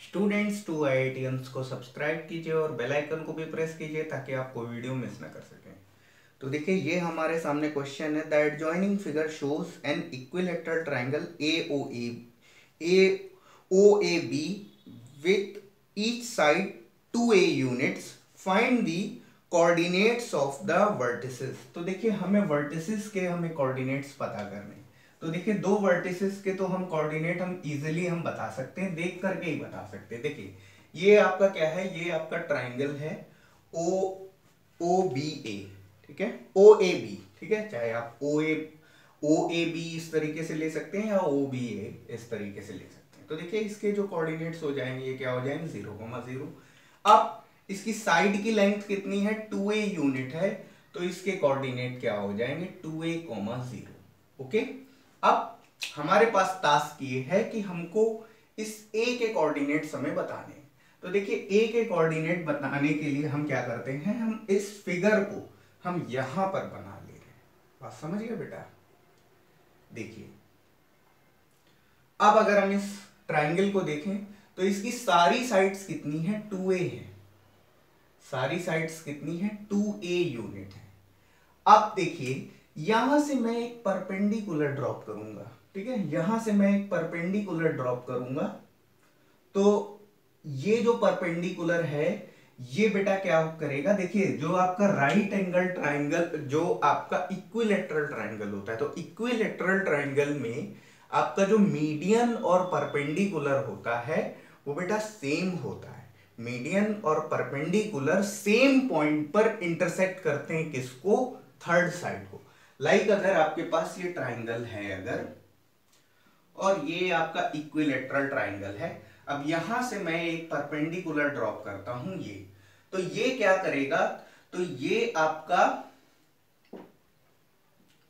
Students to IITians को subscribe कीजिए और बेल आइकन को भी प्रेस कीजिए ताकि आपको वीडियो मिस ना कर सकें। तो देखिए ये हमारे सामने क्वेश्चन है, the adjoining figure shows N equilateral triangle AOAB with each side 2a units, find the coordinates of the vertices. तो देखिए हमें वर्टिसेस के कोऑर्डिनेट्स पता करने। तो देखिए दो वर्टिसेस के तो हम कोऑर्डिनेट हम इजीली बता सकते हैं, देख करके ही बता सकते हैं। देखिए ये आपका क्या है, ये आपका ट्राइंगल है OOBA, ठीक है, OAB, ठीक है, चाहे आप OAB इस तरीके से ले सकते हैं या OBA इस तरीके से ले सकते हैं। तो देखिए इसके जो कोऑर्डिनेट्स हो जाएंगे ये क्या हो जाएंगे, 0,0। अब इसकी साइड की लेंथ कितनी है, 2a यूनिट है, तो इसके कोऑर्डिनेट क्या हो जाएंगे, 2a,0। ओके, अब हमारे पास टास्क ये है कि हमको इस a के कोऑर्डिनेट्स हमें बताने हैं। तो देखिए a के कोऑर्डिनेट बताने के लिए हम क्या करते हैं, हम इस फिगर को हम यहां पर बना ले रहे हैं। बात समझ गए बेटा? देखिए अब अगर हम इस ट्राइंगल को देखें तो इसकी सारी साइड्स कितनी है, 2a है। सारी साइड्स कितनी है, 2a यूनिट है। अब देखिए यहां से मैं एक परपेंडिकुलर ड्रॉप करूंगा, ठीक है, यहां से मैं एक परपेंडिकुलर ड्रॉप करूंगा। तो ये जो परपेंडिकुलर है ये बेटा क्या करेगा, देखिए जो आपका राइट एंगल ट्राइंगल, जो आपका इक्विलैटरल ट्राइंगल होता है, तो इक्विलैटरल ट्राइंगल में आपका जो मीडियन और परपेंडिकुलर होता है वो बेटा सेम होता है। मीडियन और परपेंडिकुलर सेम पॉइंट पर इंटरसेक्ट करते हैं, किसको, थर्ड साइड को। लाइक अगर आपके पास ये ट्राइंगल है अगर, और ये आपका इक्विलैटरल ट्राइंगल है, अब यहां से मैं एक परपेंडिकुलर ड्रॉप करता हूं ये, तो ये क्या करेगा, तो ये आपका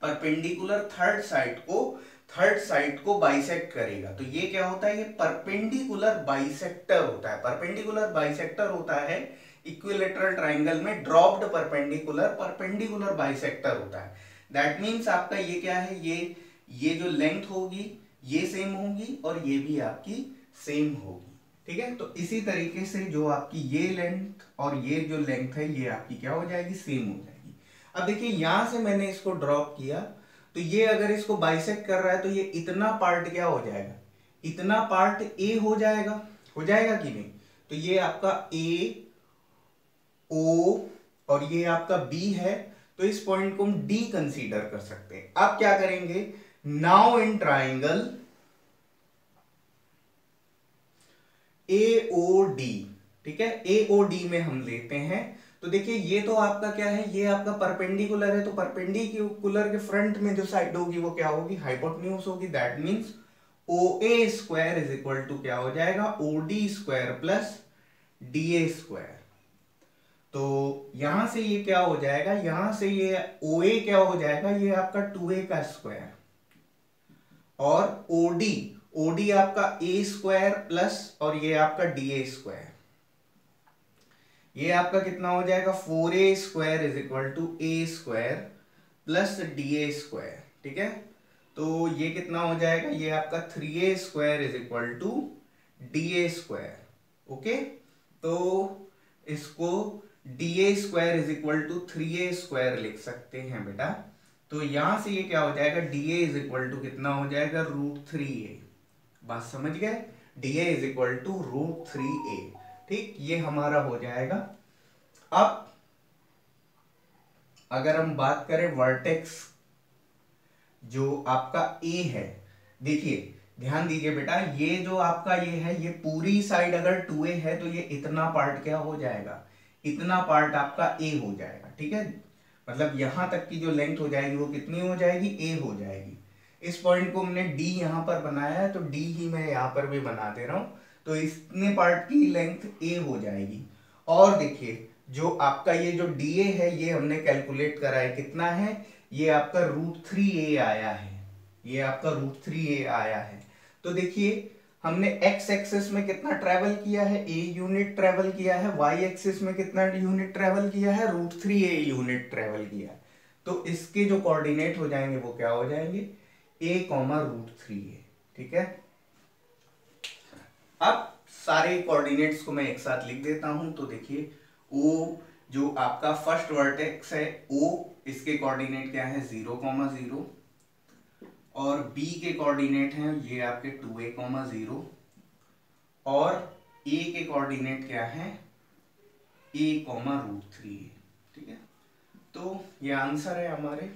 परपेंडिकुलर थर्ड साइड को बाइसेक्ट करेगा। तो ये क्या होता है, ये परपेंडिकुलर बाइसेक्टर होता है। परपेंडिकुलर बाइसेक्टर होता है इक्विलैटरल ट्राइंगल में, ड्रॉप्ड परपेंडिकुलर बाइसेक्टर होता है। दैट मींस आपका ये क्या है, ये जो लेंथ होगी ये सेम होगी और ये भी आपकी सेम होगी, ठीक है। तो इसी तरीके से जो आपकी ये लेंथ और ये जो लेंथ है ये आपकी क्या हो जाएगी, सेम हो जाएगी। अब देखिए यहां से मैंने इसको ड्रॉप किया, तो ये अगर इसको बाइसेक्ट कर रहा है तो ये इतना पार्ट क्या हो जाएगा, इतना पार्ट ए हो जाएगा कि नहीं। तो ये आपका ए ओ और ये आपका बी है, तो इस पॉइंट को हम डी कंसीडर कर सकते हैं। अब क्या करेंगे, नाउ इन ट्राइंगल एओडी, ठीक है, एओडी में हम लेते हैं। तो देखिए ये तो आपका क्या है, ये आपका परपेंडिकुलर है, तो परपेंडिकुलर के फ्रंट में जो साइड होगी वो क्या होगी, हाइपोटेन्यूज होगी। That means OA square is equal to क्या हो जाएगा, OD square plus DA square. तो यहां से ये क्या हो जाएगा, यहां से ये OA क्या हो जाएगा, ये आपका 2A का स्क्वायर, और OD आपका A स्क्वायर प्लस और ये आपका DA स्क्वायर, ये आपका कितना हो जाएगा, 4A square is equal to A square plus DA square, ठीक है। तो ये कितना हो जाएगा, ये आपका 3A square is equal to DA square. Okay, तो इसको DA square is equal to 3A square लिख सकते हैं बेटा। तो यहां से ये क्या हो जाएगा, DA इज इक्वल टू कितना हो जाएगा, √3A। बात समझ गए, DA is equal to √3A, ठीक, ये हमारा हो जाएगा। अब अगर हम बात करें वर्टेक्स जो आपका A है, देखिए ध्यान दीजिए बेटा, ये जो आपका ये है, ये पूरी साइड अगर 2A है तो ये इतना पार्ट क्या हो जाएगा, इतना पार्ट आपका A हो जाएगा, ठीक है। मतलब यहां तक की जो लेंथ हो जाएगी वो कितनी हो जाएगी, A हो जाएगी। इस पॉइंट को हमने D यहां पर बनाया है तो D ही मैं यहां पर भी बना दे रहा हूं, तो इतने पार्ट की लेंथ A हो जाएगी। और देखिए जो आपका ये जो DA है ये हमने कैलकुलेट करा है, कितना है, ये आपका √3A आया है, ये आपका √3A आया है। तो देखिए हमने x एक्सिस में कितना ट्रेवल किया है, A यूनिट ट्रेवल किया है, y एक्सिस में कितना यूनिट ट्रेवल किया है, √3A यूनिट ट्रेवल किया है। तो इसके जो कोऑर्डिनेट हो जाएंगे वो क्या हो जाएंगे, A, √3A, ठीक है। अब सारे कोऑर्डिनेट्स को मैं एक साथ लिख देता हूं। तो देखिए ओ जो आपका फर्स्ट वर्टेक्स है ओ, इसके कोऑर्डिनेट क्या है 0,0, और बी के कोऑर्डिनेट हैं ये आपके 2a,0, और ए के कोऑर्डिनेट क्या है a,√3। ठीक है, तो ये आंसर है हमारे